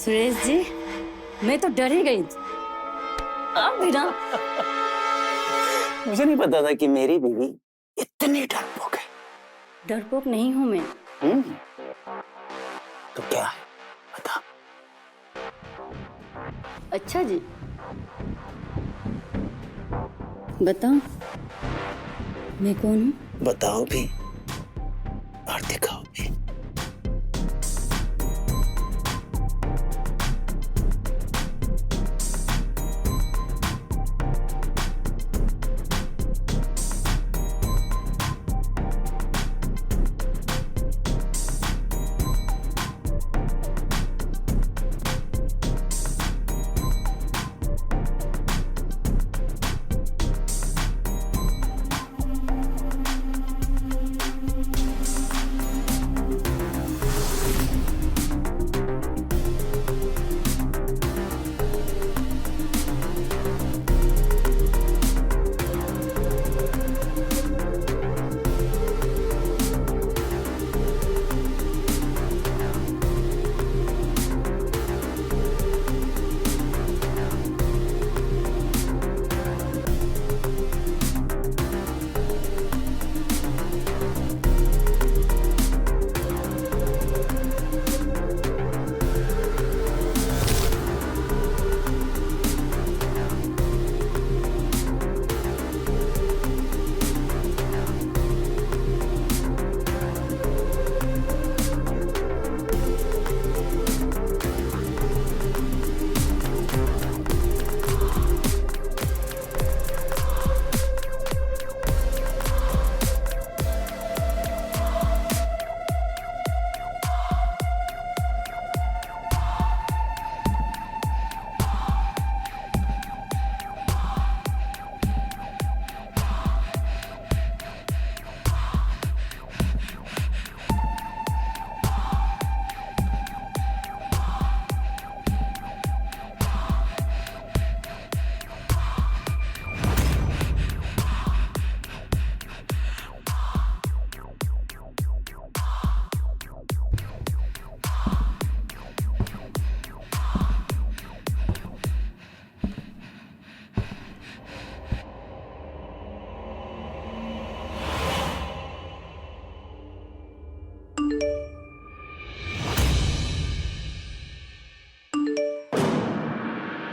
सुरेश जी, मैं तो डर ही गई थी। आप भी ना। मुझे नहीं पता था कि मेरी बीवी इतनी डरपोक है। डरपोक नहीं हूं मैं। तो क्या है बता। अच्छा जी, बताओ मैं कौन हूँ? बताओ भी और दिखाओ भी।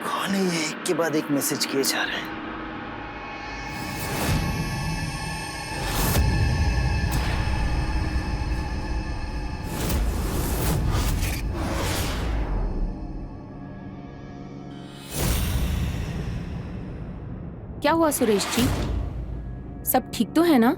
कौन है ये? एक के बाद एक मैसेज किए जा रहे हैं। क्या हुआ सुरेश जी? सब ठीक तो है ना?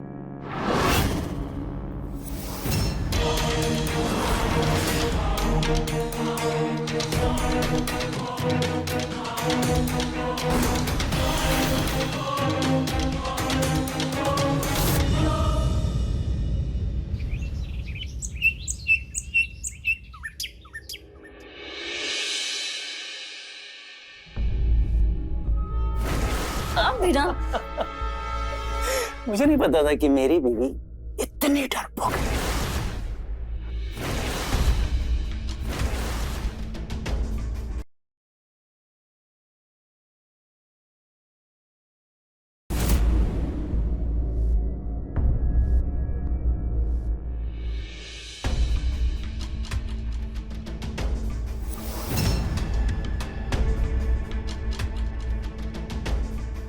आप भी ना। मुझे नहीं पता था कि मेरी बीवी इतनी डरपोक है।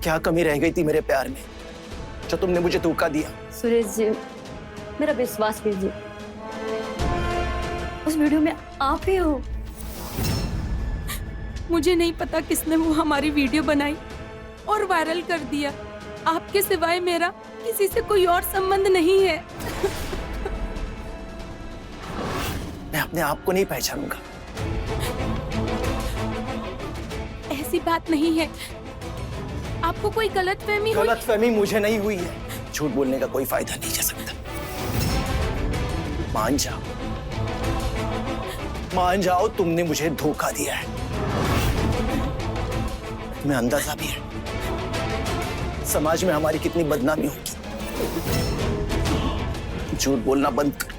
क्या कमी रह गई थी मेरे प्यार में जो तुमने मुझे धोखा दिया? सुरेश जी, मेरा विश्वास कीजिए, उस वीडियो में आप ही हो। मुझे नहीं पता किसने वो हमारी वीडियो बनाई और वायरल कर दिया। आपके सिवाय मेरा किसी से कोई और संबंध नहीं है। मैं अपने आप को नहीं पहचानूंगा। ऐसी बात नहीं है। आपको कोई गलतफहमी हुई? गलतफहमी मुझे नहीं हुई है। झूठ बोलने का कोई फायदा नहीं जा सकता। मान जाओ तुमने मुझे धोखा दिया है। तुम्हें अंदाजा भी है समाज में हमारी कितनी बदनामी होगी। झूठ बोलना बंद कर।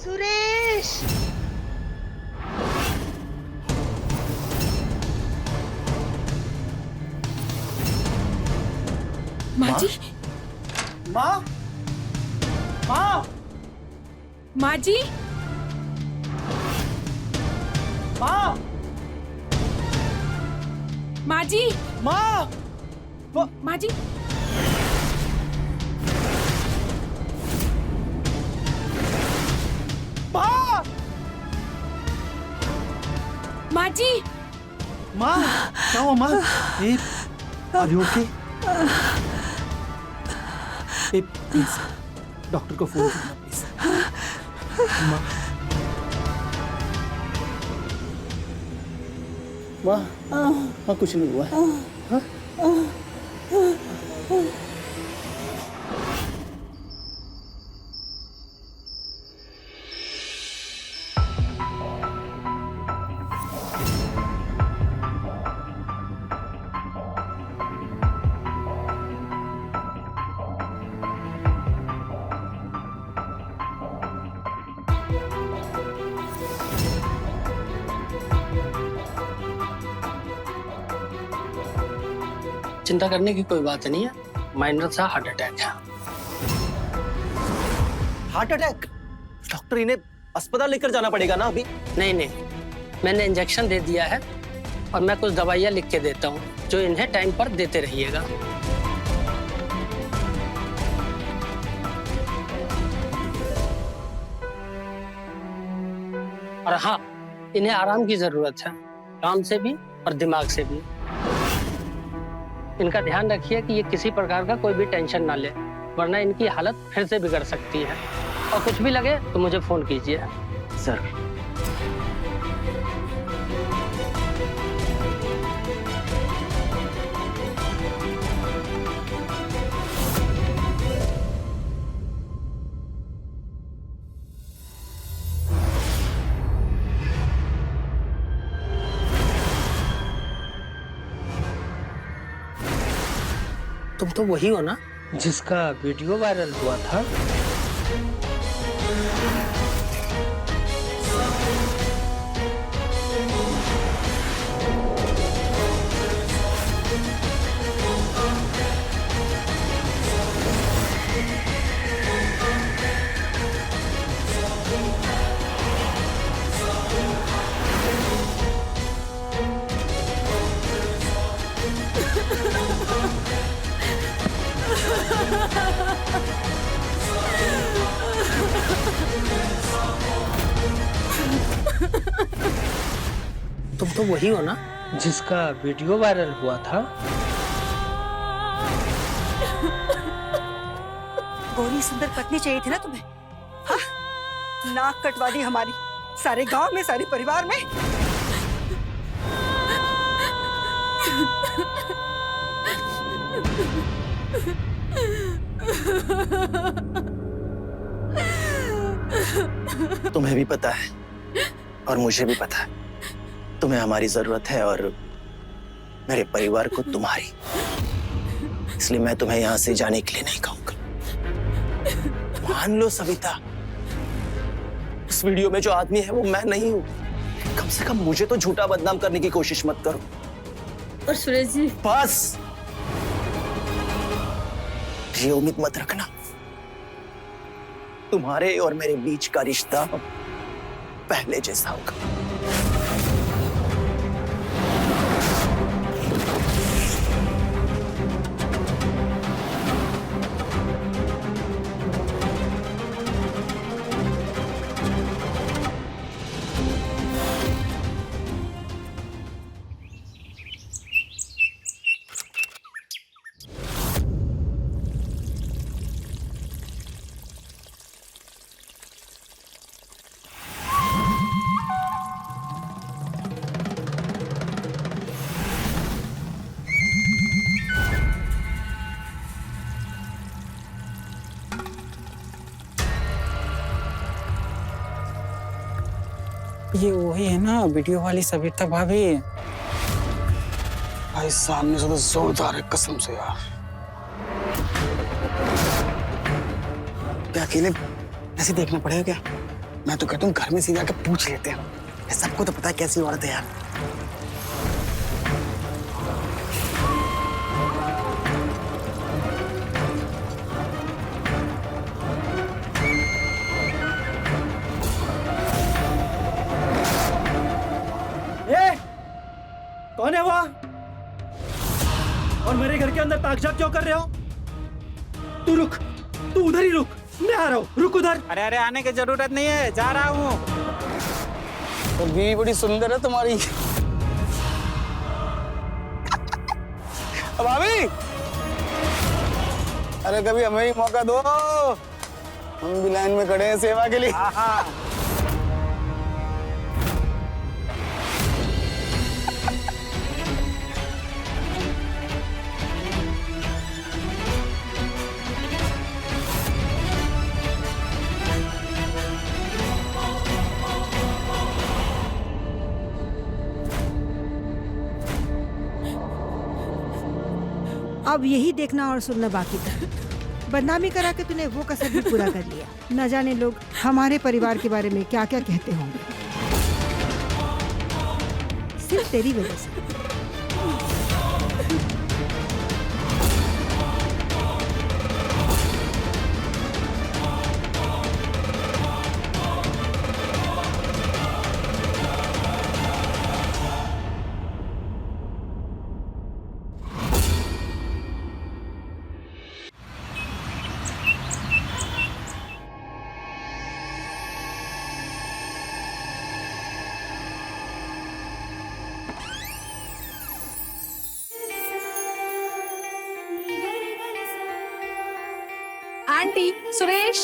सुरेश। माँ जी, माँ, माँ, माँ जी, माँ, माँ जी, माँ, माँ जी, माँ, माँ जी, माँ, क्या हुआ माँ? Are you okay? Please doctor को फोन करना प्लीज। माँ, माँ, हाँ कुछ नहीं हुआ है। हाँ? चिंता करने की कोई बात नहीं है, माइनर सा हार्ट अटैक है। Heart attack? डॉक्टर इन्हें अस्पताल लेकर जाना पड़ेगा ना अभी? नहीं नहीं, मैंने इंजेक्शन दे दिया है और मैं कुछ दवाइयाँ लिख के देता हूँ जो इन्हें टाइम पर देते रहिएगा। और हाँ, इन्हें आराम की जरूरत है, काम से भी और दिमाग से भी। इनका ध्यान रखिए कि ये किसी प्रकार का कोई भी टेंशन ना ले, वरना इनकी हालत फिर से बिगड़ सकती है। और कुछ भी लगे तो मुझे फोन कीजिए। सर, तुम तो वही हो ना जिसका वीडियो वायरल हुआ था? तुम तो वही हो ना जिसका वीडियो वायरल हुआ था? गोरी सुंदर पत्नी चाहिए थी ना तुम्हें? हाँ? नाक कटवा दी हमारी, सारे गांव में, सारे परिवार में। तुम्हें भी पता है और मुझे भी पता है, तुम्हें हमारी जरूरत है और मेरे परिवार को तुम्हारी। इसलिए मैं तुम्हें यहां से जाने के लिए नहीं कहूंगा। मान लो सविता, उस वीडियो में जो आदमी है वो मैं नहीं हूं। कम से कम मुझे तो झूठा बदनाम करने की कोशिश मत करो। और सुरेश जी, बस ये उम्मीद मत रखना तुम्हारे और मेरे बीच का रिश्ता पहले जैसा होगा। ये वही है ना वीडियो वाली सविता भाभी? भाई सामने से तो जोरदार है कसम से यार। क्या अकेले ऐसे देखना पड़ेगा क्या? मैं तो कहता हूँ घर में सीधे आके पूछ लेते हैं। सबको तो पता है कैसी औरत है यार। कौन है वो? और मेरे घर के अंदर ताकझाक क्यों कर रहे हो? तू रुक, तू उधर ही रुक, मैं आ रहा हूँ, रुक उधर। अरे अरे आने की जरूरत नहीं है, जा रहा हूँ। तो बीवी बड़ी सुंदर है तुम्हारी। भाभी, अरे कभी हमें ही मौका दो, हम भी लाइन में खड़े हैं सेवा के लिए। अब यही देखना और सुनना बाकी था। बदनामी करा के तूने वो कसर भी पूरा कर लिया। न जाने लोग हमारे परिवार के बारे में क्या क्या कहते होंगे, सिर्फ तेरी वजह से। आंटी, सुरेश।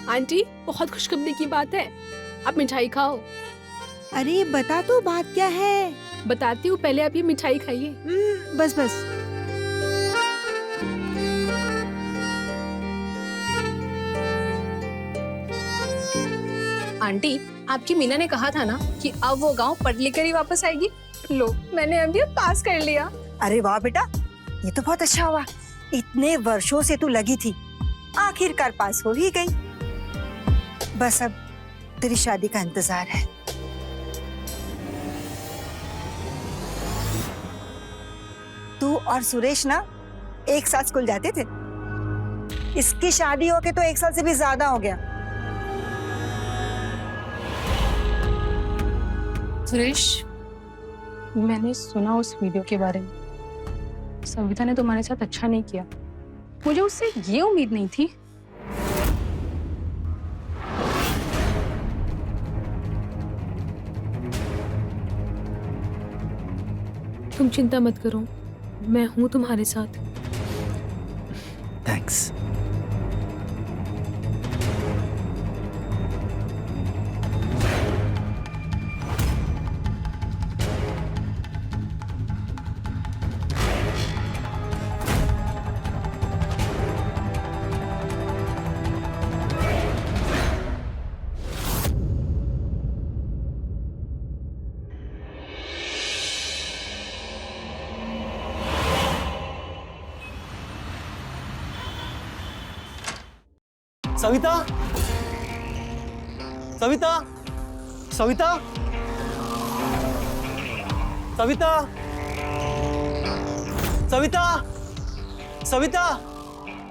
आंटी, बहुत खुशखबरी की बात है, आप मिठाई खाओ। अरे बता तो बात क्या है? बताती हूँ, पहले आप ये मिठाई खाइए। बस बस। आंटी, आपकी मीना ने कहा था ना कि अब वो गांव पढ़ लिख कर ही वापस आएगी। लो, मैंने अभी पास कर लिया। अरे वाह बेटा, ये तो बहुत अच्छा हुआ। इतने वर्षों से तू लगी थी, आखिरकार पास हो ही गई। बस अब तेरी शादी का इंतजार है। तू और सुरेश ना एक साथ स्कूल जाते थे। इसकी शादी होके तो 1 साल से भी ज्यादा हो गया। सुरेश, मैंने सुना उस वीडियो के बारे में। सविता ने तुम्हारे साथ अच्छा नहीं किया। मुझे उससे ये उम्मीद नहीं थी। तुम चिंता मत करो, मैं हूँ तुम्हारे साथ। थैंक्स। सविता, सविता, सविता, सविता, सविता, सविता।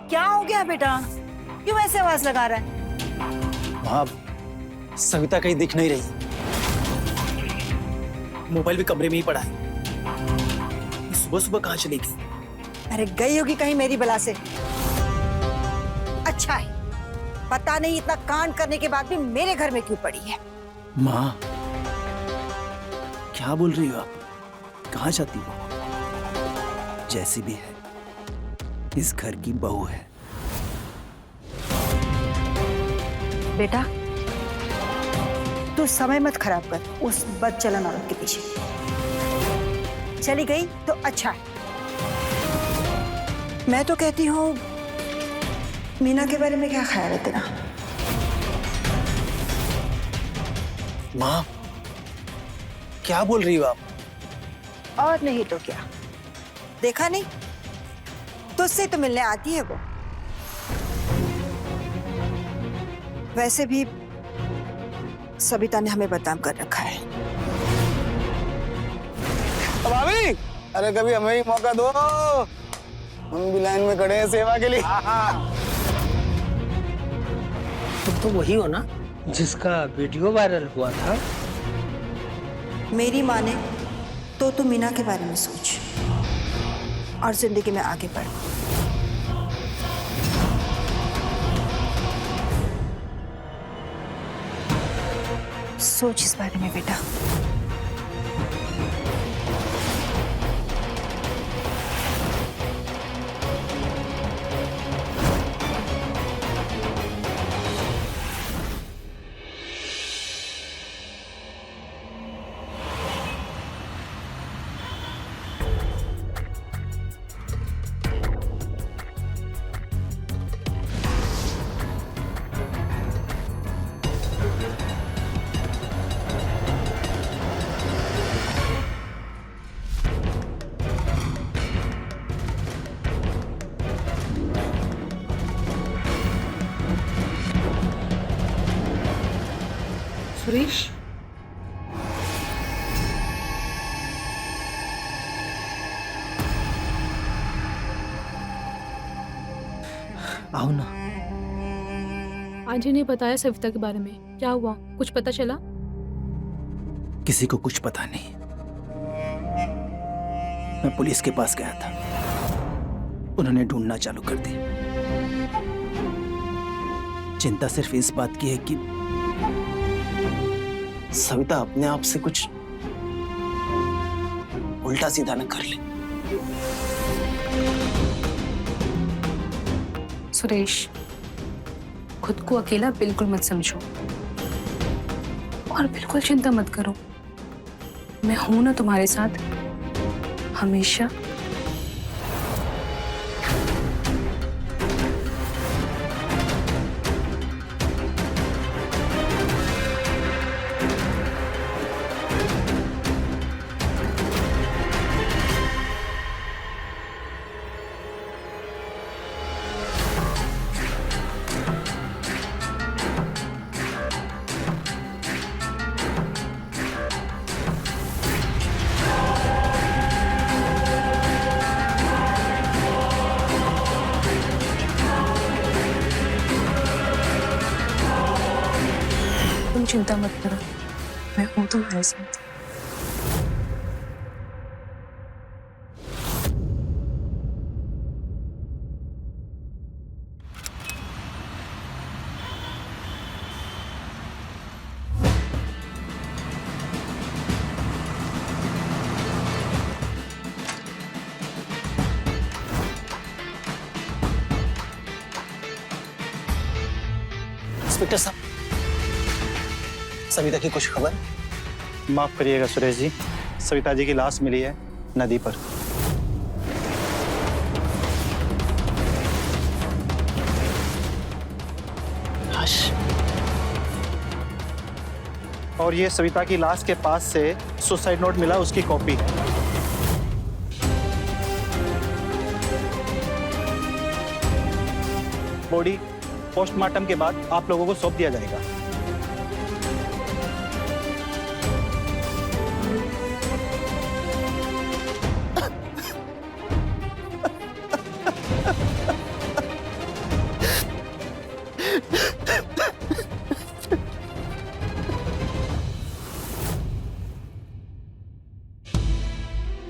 क्या हो गया बेटा, क्यों ऐसे आवाज लगा रहा है? वहां सविता कहीं दिख नहीं रही। मोबाइल भी कमरे में ही पड़ा है। सुबह सुबह कहाँ चली गई? अरे गई होगी कहीं मेरी बला से। अच्छा है, पता नहीं इतना कांड करने के बाद भी मेरे घर में क्यों पड़ी है। माँ, क्या बोल रही हो आप? कहाँ जाती हो? जैसी भी है, इस घर की बहू है। बेटा, तू समय मत खराब कर उस बदचलन औरत के पीछे। चली गई तो अच्छा है। मैं तो कहती हूँ, मीना के बारे में क्या ख्याल है तेरा? माँ, क्या बोल रही हो आप? और नहीं तो क्या, देखा नहीं, तुझसे तो मिलने आती है वो। वैसे भी सविता ने हमें बदनाम कर रखा है। भाभी, अरे कभी हमें ही मौका दो, हम भी लाइन में खड़े हैं सेवा के लिए। तुम तो वही हो ना जिसका वीडियो वायरल हुआ था? मेरी माने तो तू मीना के बारे में सोच और जिंदगी में आगे बढ़। सोच इस बारे में बेटा। सुरेश, आओ ना। आज ही नहीं बताया सविता के बारे में, क्या हुआ? कुछ पता चला? किसी को कुछ पता नहीं। मैं पुलिस के पास गया था, उन्होंने ढूंढना चालू कर दिया। चिंता सिर्फ इस बात की है कि सविता अपने आप से कुछ उल्टा सीधा न कर ले। सुरेश, खुद को अकेला बिल्कुल मत समझो और बिल्कुल चिंता मत करो। मैं हूं ना तुम्हारे साथ हमेशा। तुम चिंता मत करो, मैं हूं तुम्हारे साथ। इंस्पेक्टर साहब, सविता की कुछ खबर? माफ करिएगा सुरेश जी, सविता जी की लाश मिली है नदी पर। लाश? और ये सविता की लाश के पास से सुसाइड नोट मिला, उसकी कॉपी है। बॉडी पोस्टमार्टम के बाद आप लोगों को सौंप दिया जाएगा।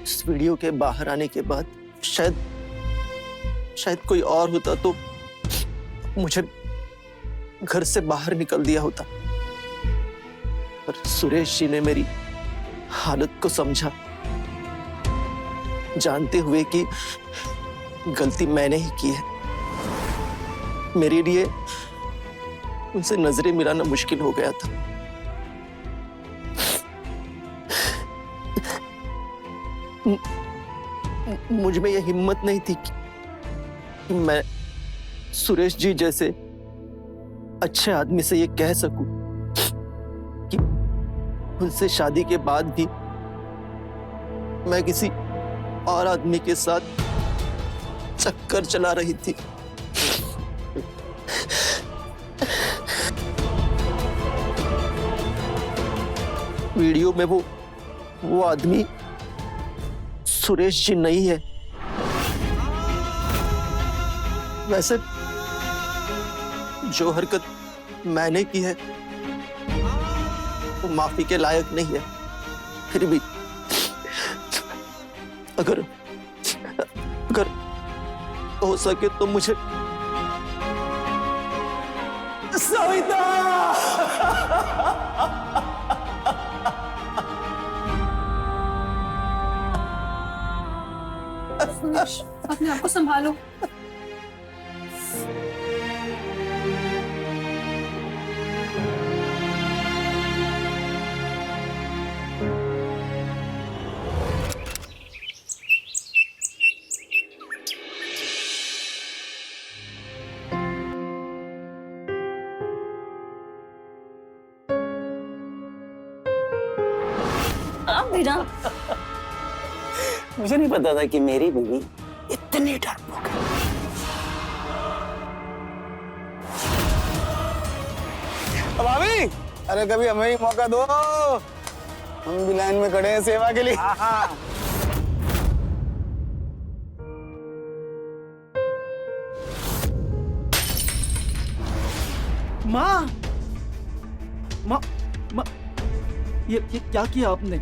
इस वीडियो के बाहर आने के बाद शायद कोई और होता तो मुझे घर से बाहर निकल दिया होता, पर सुरेश जी ने मेरी हालत को समझा, जानते हुए कि गलती मैंने ही की है। मेरे लिए उनसे नजरें मिलाना मुश्किल हो गया था। मुझ में यह हिम्मत नहीं थी कि मैं सुरेश जी जैसे अच्छे आदमी से ये कह सकूं कि उनसे शादी के बाद भी मैं किसी और आदमी के साथ चक्कर चला रही थी। वीडियो में वो आदमी सुरेश जी नहीं है। वैसे जो हरकत मैंने की है वो माफी के लायक नहीं है। फिर भी अगर हो सके तो मुझे सविता अपने आप को संभालो। अब बिना मुझे नहीं पता था कि मेरी बीवी इतनी डरपोक है। भाभी, अरे कभी हमें ही मौका दो, हम भी लाइन में खड़े हैं सेवा के लिए। माँ, माँ, माँ, ये क्या किया आपने?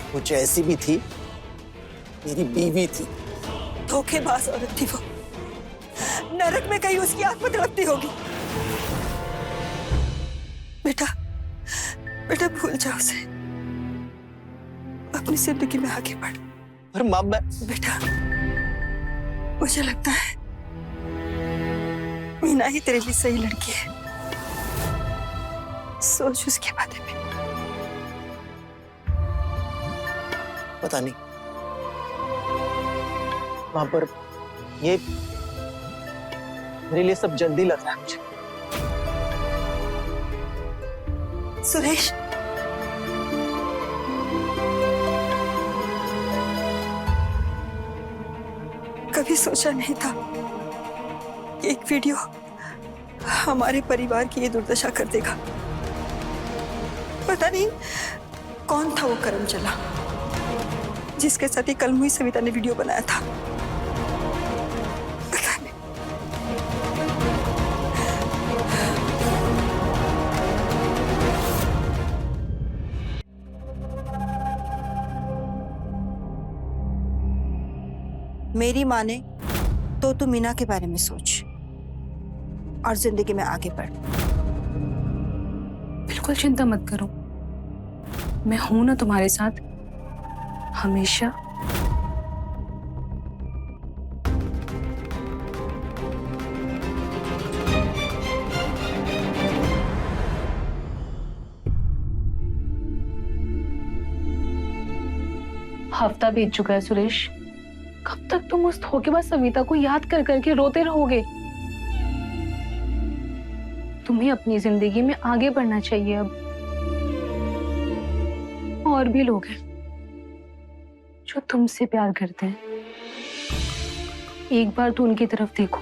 वो जैसी भी थी मेरी बीवी थी। धोखेबाज औरत थी वो। नरक में कहीं उसकी आत्मा तड़पती होगी। बेटा, बेटा भूल जाओ उसे, अपनी जिंदगी में आगे बढ़। पर माँ, मैं बेटा, मुझे लगता है मीना ही तेरे लिए सही लड़की है। सोच उसके बारे में। पता नहीं वहां पर ये मेरे लिए सब जल्दी लग रहा है मुझे। सुरेश, कभी सोचा नहीं था कि एक वीडियो हमारे परिवार की ये दुर्दशा कर देगा। पता नहीं कौन था वो करम चला जिसके साथ ही कल मुझे सविता ने वीडियो बनाया था। पता नहीं। मेरी माने तो तू मीना के बारे में सोच और जिंदगी में आगे बढ़। बिल्कुल चिंता मत करो, मैं हूं ना तुम्हारे साथ हमेशा। हफ्ता बीत चुका है सुरेश, कब तक तुम उस धोखेबाज सविता को याद कर करके रोते रहोगे? तुम्हें अपनी जिंदगी में आगे बढ़ना चाहिए। अब और भी लोग हैं जो तुमसे प्यार करते हैं, एक बार तो उनकी तरफ देखो।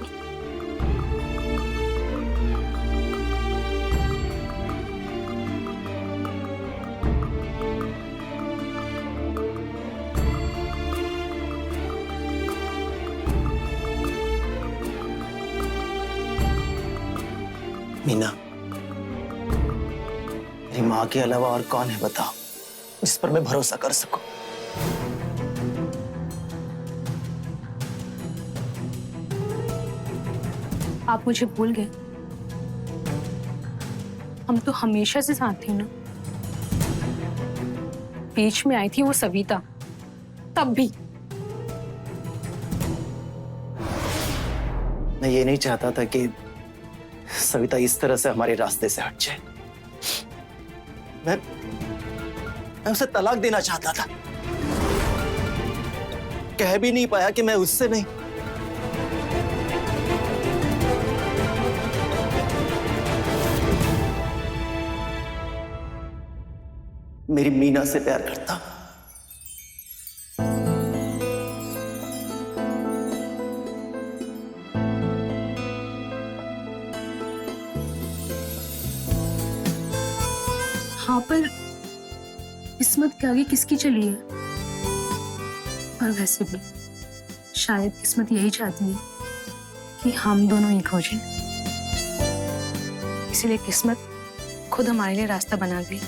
मीना, मेरी माँ के अलावा और कौन है बताओ जिस पर मैं भरोसा कर सकूं? आप मुझे भूल गए? हम तो हमेशा से साथ थे ना। बीच में आई थी वो सविता, तब भी। मैं ये नहीं चाहता था कि सविता इस तरह से हमारे रास्ते से हट जाए। मैं उसे तलाक देना चाहता था। कह भी नहीं पाया कि मैं उससे नहीं मेरी मीना से प्यार करता। हाँ, पर किस्मत के आगे किसकी चली है? और वैसे भी शायद किस्मत यही चाहती है कि हम दोनों एक हो जाएं। इसलिए किस्मत खुद हमारे लिए रास्ता बना गई।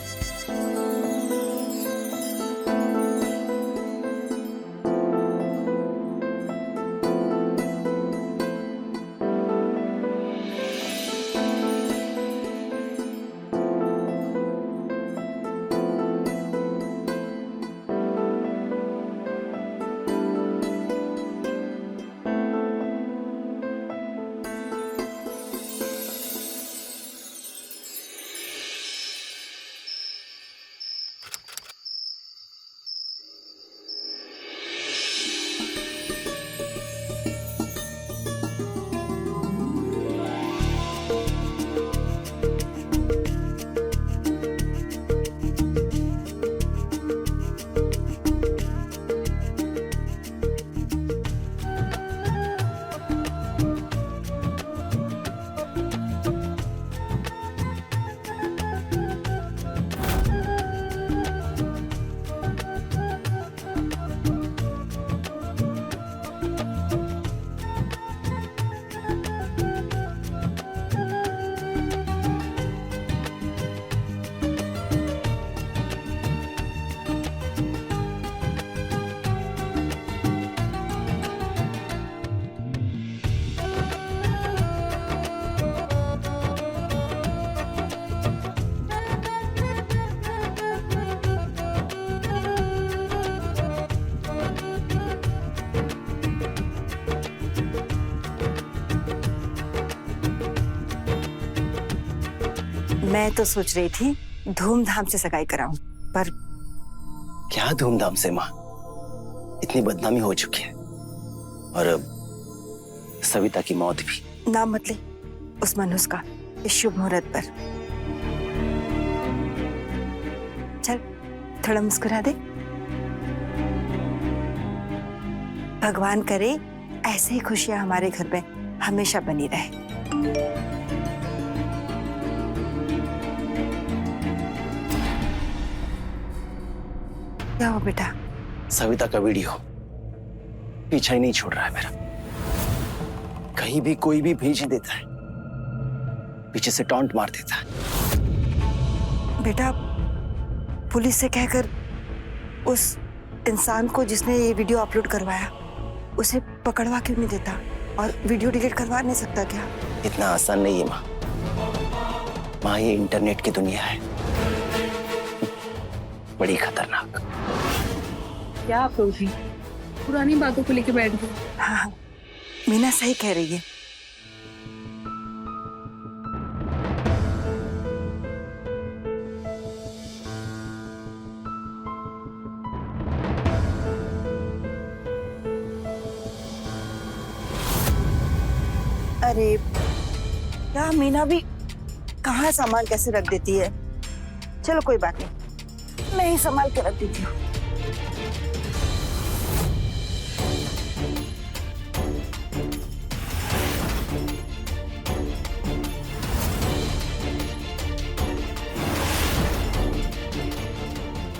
मैं तो सोच रही थी धूमधाम से सगाई कराऊं, पर क्या धूमधाम से माँ? इतनी बदनामी हो चुकी है, और अब सविता की मौत भी। नाम मत ले उस मनुष्य का इस शुभ मुहूर्त पर। चल थोड़ा मुस्कुरा दे। भगवान करे ऐसे ही खुशियां हमारे घर में हमेशा बनी रहे। क्या हो बेटा? सविता का वीडियो पीछा ही नहीं छोड़ रहा है मेरा। कहीं भी कोई भी भेज ही देता है, पीछे से टॉन्ट मार देता है। बेटा पुलिस से कहकर उस इंसान को जिसने ये वीडियो अपलोड करवाया उसे पकड़वा क्यों नहीं देता? और वीडियो डिलीट करवा नहीं सकता क्या? इतना आसान नहीं है माँ। माँ ये इंटरनेट की दुनिया है, बड़ी खतरनाक। क्या प्रोभी पुरानी बातों को लेके बैठ गई। हाँ, मीना सही कह रही है। अरे क्या मीना भी कहाँ सामान कैसे रख देती है। चलो कोई बात नहीं, मैं ही संभाल के रख देती हूँ।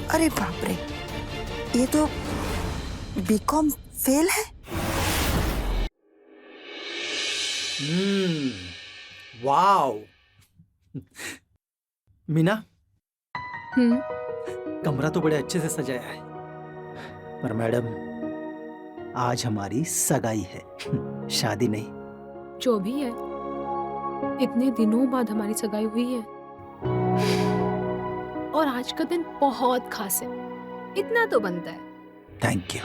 अरे बाप रे, ये तो बीकॉम फेल है। वाओ। मीना, कमरा तो बड़े अच्छे से सजाया है, पर मैडम आज हमारी सगाई है, शादी नहीं। जो भी है, इतने दिनों बाद हमारी सगाई हुई है और आज का दिन बहुत खास है, इतना तो बनता है। Thank you.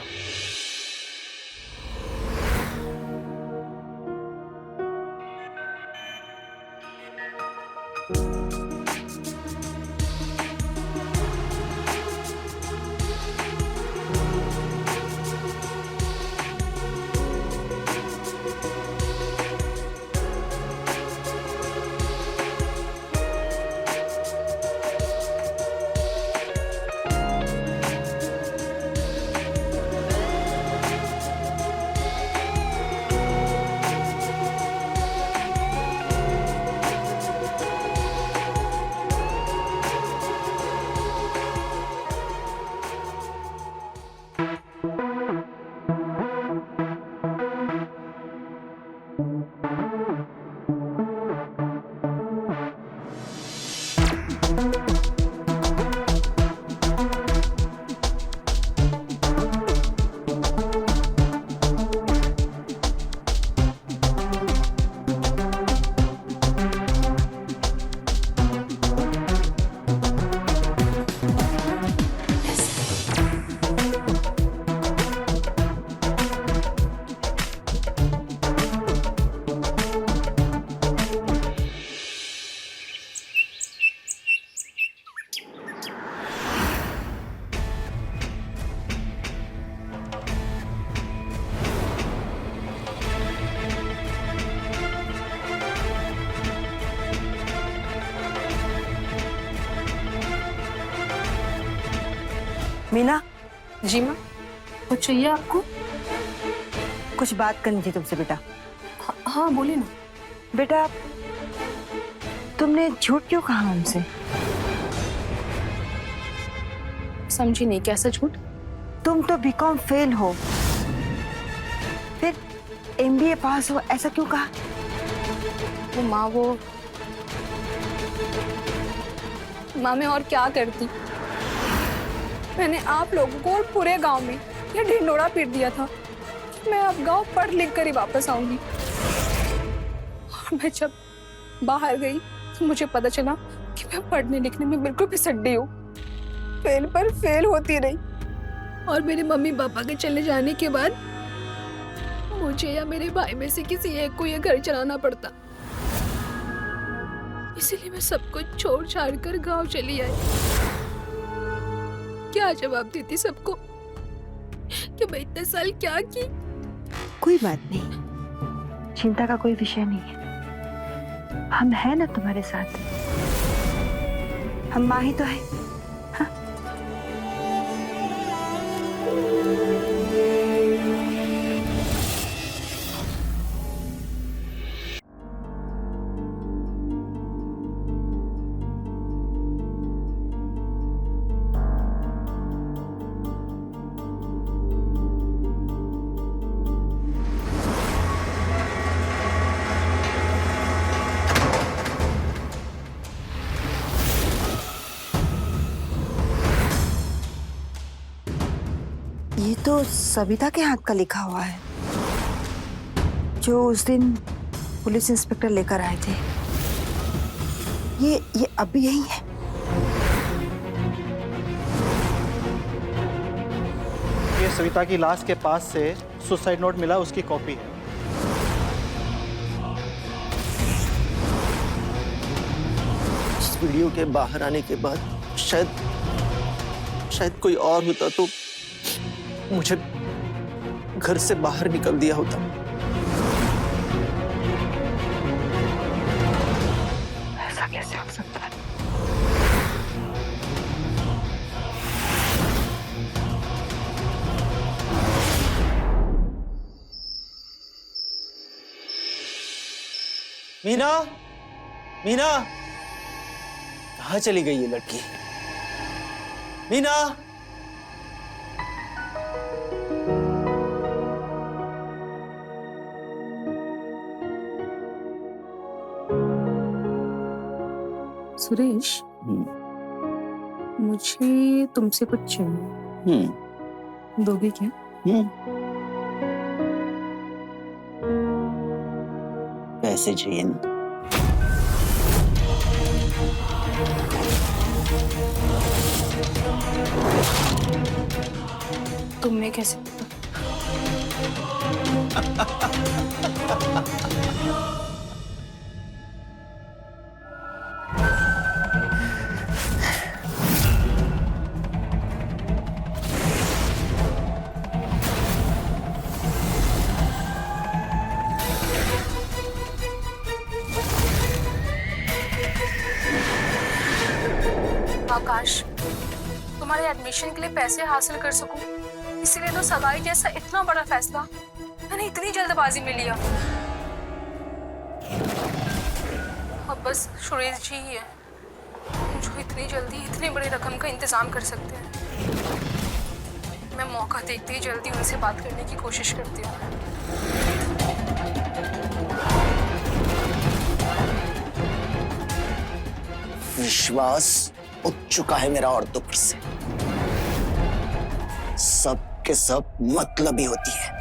मीना, जी माँ, कुछ चाहिए आपको? कुछ बात करनी थी तुमसे बेटा। हाँ बोलिए ना। बेटा, तुमने झूठ क्यों कहा हमसे? समझी नहीं, कैसा झूठ? तुम तो बीकॉम फेल हो, फिर एमबीए पास हो, ऐसा क्यों कहा? वो माँ मैं और क्या करती? मैंने आप लोगों को और पूरे गांव में ये ढिंडोरा पीट दिया था कि मैं अब गांव पढ़ लिख कर ही वापस आऊंगी। और मैं जब बाहर गई तो मुझे पता चला कि मैं पढ़ने लिखने में बिल्कुल फिसड्डी हूँ। फेल पर फेल होती रही और मेरे मम्मी पापा के चले जाने के बाद मुझे या मेरे भाई में से किसी एक को ये घर चलाना पड़ता। इसीलिए मैं सब कुछ छोड़ छाड़ कर गांव चली आई। क्या जवाब देती सबको कि मैं इतने साल क्या की? कोई बात नहीं, चिंता का कोई विषय नहीं है। हम हैं ना तुम्हारे साथ, हम माँ ही तो है। हाँ? ये तो सविता के हाथ का लिखा हुआ है, जो उस दिन पुलिस इंस्पेक्टर लेकर आए थे। ये अब भी यही है। ये सविता की लाश के पास से सुसाइड नोट मिला, उसकी कॉपी है। इस वीडियो के बाहर आने के बाद शायद कोई और होता तो मुझे घर से बाहर निकल दिया होता। ऐसा कैसे हो सकता है? मीना, मीना, कहाँ चली गई ये लड़की? मीना, सुरेश, मुझे तुमसे कुछ चाहिए। दोगे क्या? पैसे चाहिए ना? तुमने कैसे पता? आकाश, तुम्हारे एडमिशन के लिए पैसे हासिल कर सकूं, इसीलिए तो सगाई जैसा इतना बड़ा फैसला मैंने इतनी जल्दबाजी में लिया। अब बस सुरेश जी ही है जो इतनी जल्दी इतनी बड़ी रकम का इंतजाम कर सकते हैं। मैं मौका देखते ही जल्दी उनसे बात करने की कोशिश करती हूँ। विश्वास उठ चुका है मेरा औरतों पर से। सब के सब मतलबी होती है।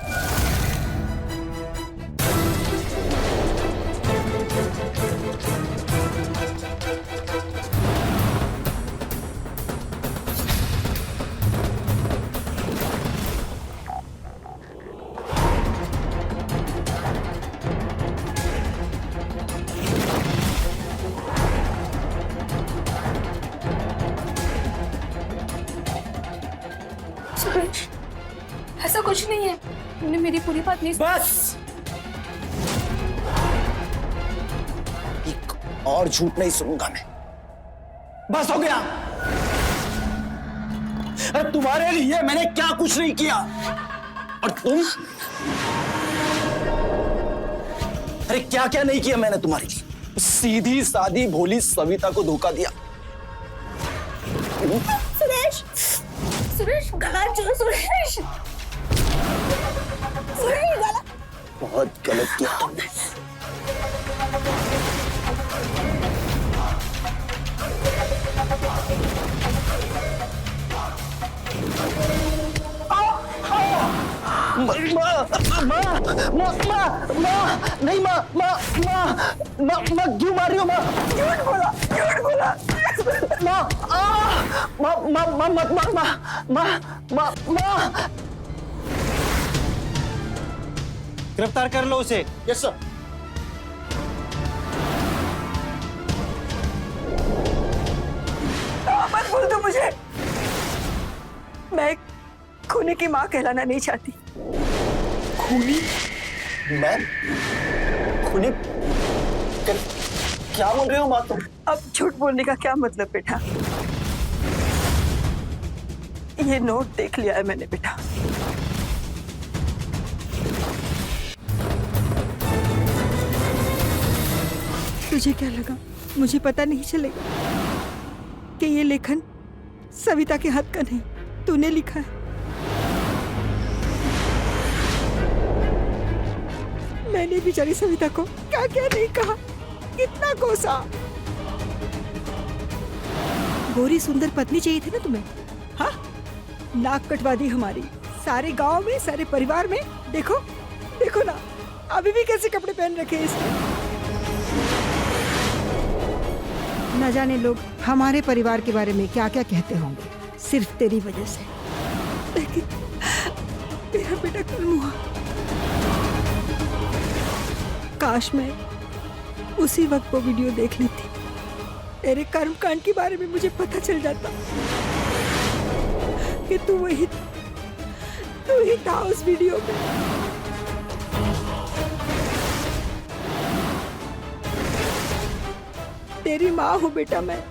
सुरेश, ऐसा कुछ नहीं है, तुमने मेरी पूरी बात नहीं। बस, एक और झूठ नहीं सुनूंगा मैं। बस हो गया। अरे तुम्हारे लिए मैंने क्या कुछ नहीं किया, और तुम? अरे क्या क्या नहीं किया मैंने तुम्हारे लिए? सीधी सादी भोली सविता को धोखा दिया। सुरेश, सुरेश गला छोड़, सुरेश, सुरेश गला। बहुत गलत किया तुमने। नहीं माँ क्यों मार रही हो? माँ झूठ बोला, झूठ बोला। माँ गिरफ्तार कर लो उसे। Yes sir. मत बोल दो मुझे, मैं खूनी की माँ कहलाना नहीं चाहती। खूनी? मैं खूनी? क्या बोल रहे हो माँ तुम? अब झूठ बोलने का क्या मतलब बेटा? ये नोट देख लिया है मैंने बेटा। तुझे क्या लगा मुझे पता नहीं चलेगा कि ये लेखन सविता के हाथ का नहीं, तूने लिखा है। मैंने बेचारी सविता को क्या क्या नहीं कहा, कितना कोसा। गोरी सुंदर पत्नी चाहिए थी ना तुम्हें? हाँ, नाक कटवा दी हमारी, सारे गांव में, सारे परिवार में। देखो देखो ना, अभी भी कैसे कपड़े पहन रखे हैं इसने। न जाने लोग हमारे परिवार के बारे में क्या क्या कहते होंगे, सिर्फ तेरी वजह से। लेकिन तेरा बेटा कर्म हुआ। काश मैं उसी वक्त वो वीडियो देख ली थी, तेरे कर्म कांड के बारे में मुझे पता चल जाता कि तू ही था उस वीडियो में। तेरी माँ हूँ बेटा मैं,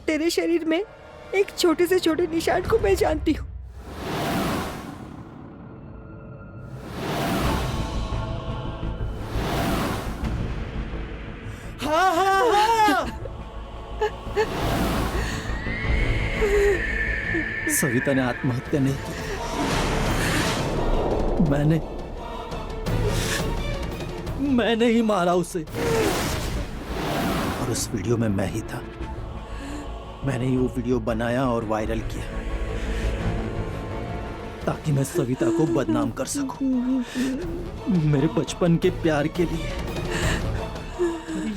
तेरे शरीर में एक छोटे से छोटे निशान को मैं जानती हूँ। हाँ हाँ हाँ। सविता ने आत्महत्या नहीं की, मैंने ही मारा उसे। और उस वीडियो में मैं ही था। मैंने ही वो वीडियो बनाया और वायरल किया ताकि मैं सविता को बदनाम कर सकूं, मेरे बचपन के प्यार के लिए।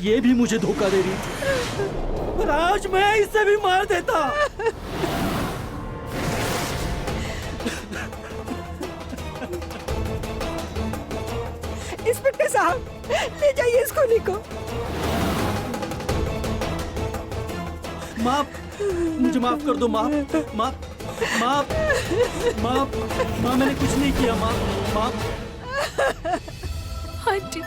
ये भी मुझे धोखा दे रही थी, पर आज मैं इसे भी मार देता। इंस्पेक्टर साहब, ले जाइए इस खूनी को। माफ, मुझे माफ कर दो। माफ माफ माफ माफ माँ, मैंने कुछ नहीं किया। माफ। आंटी,